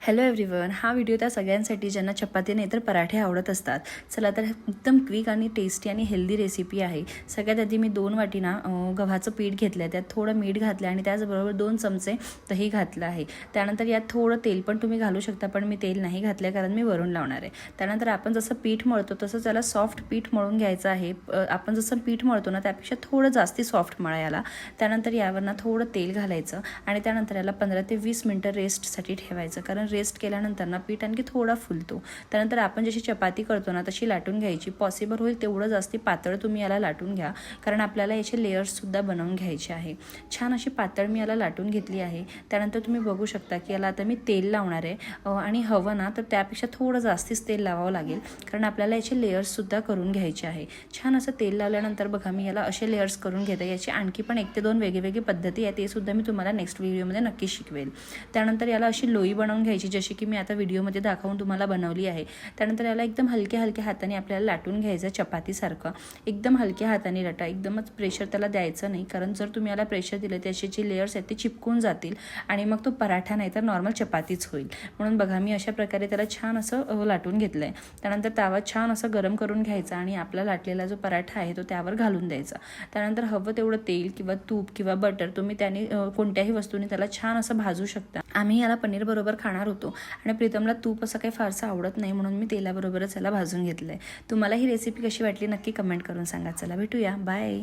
Hello everyone, हा video त्या सगळ्यांसाठी ज्यांना चपाती नाही तर पराठे आवडत असतात. चला तर एकदम क्विक आणि टेस्टी आणि हेल्दी रेसिपी आहे. सगळ्यात आधी मी 2 वाटी गव्हाचं पीठ घेतलं आहे, त्यात थोडं मीठ घातलं आणि त्याचबरोबर 2 चमचे दही घातलं आहे. त्यानंतर यात थोडं तेल पण तुम्ही घालू शकता, पण मी तेल नाही घातलं कारण मी वरून लावणार आहे. त्यानंतर आपण जसं पीठ मळतो तसं त्याला सॉफ्ट पीठ मळून घ्यायचं आहे. आपण जसं पीठ मळतो ना त्यापेक्षा थोडं जास्ती सॉफ्ट मळा याला. त्यानंतर यावर थोडं तेल घालायचं आणि त्यानंतर याला 15 ते 20 मिनिटं रेस्टसाठी ठेवायचं, कारण रेस्ट केल्यानंतर ना पीठ आणखी थोडा फुलतो. त्यानंतर आपण जशी चपाती करतो ना तशी लाटून घ्यायची. पॉसिबल होईल तेवढं जास्ती पातळ तुम्ही याला लाटून घ्या, कारण आपल्याला याचे लेयर्ससुद्धा बनवून घ्यायचे आहे. छान अशी पातळ मी याला लाटून घेतली आहे. त्यानंतर तुम्ही बघू शकता की याला आता मी तेल लावणार आहे आणि हवं ना तर त्यापेक्षा थोडं जास्तीच तेल लावावं लागेल, कारण आपल्याला याचे लेयर्ससुद्धा करून घ्यायचे आहे. छान असं तेल लावल्यानंतर बघा मी याला असे लेयर्स करून घेते. याची आणखी पण 1 ते 2 वेगवेगळी पद्धती आहे, ते सुद्धा मी तुम्हाला नेक्स्ट व्हिडिओमध्ये नक्की शिकवेल. त्यानंतर याला अशी लोई बनवून घ्यायची, जशी की मी आता व्हिडिओमध्ये दाखवून तुम्हाला बनवली आहे. त्यानंतर याला एकदम हलक्या हलक्या हाताने आपल्याला लाटून घ्यायचं चपातीसारखं. एकदम हलक्या हाताने लाटा, एकदमच प्रेशर त्याला द्यायचं नाही, कारण जर तुम्ही याला प्रेशर दिलं त्याचे जे लेयर्स आहेत ते चिपकून जातील आणि मग तो पराठा नाही तर नॉर्मल चपातीच होईल. म्हणून बघा मी अशा प्रकारे त्याला छान असं लाटून घेतलं आहे. त्यानंतर तवा छान असं गरम करून घ्यायचा आणि आपला लाटलेला जो पराठा आहे तो त्यावर घालून द्यायचा. त्यानंतर हवं तेवढं तेल किंवा तूप किंवा बटर तुम्ही त्याने कोणत्याही वस्तूने त्याला छान असं भाजू शकता. आम्ही याला पनीर बरोबर खाणार होतो आणि प्रीतमला तूप असं काही फारसं आवडत नाही, म्हणून मी तेलाबरोबरच याला भाजून घेतलं आहे. तुम्हाला ही रेसिपी कशी वाटली नक्की कमेंट करून सांगा. चला भेटूया, बाय.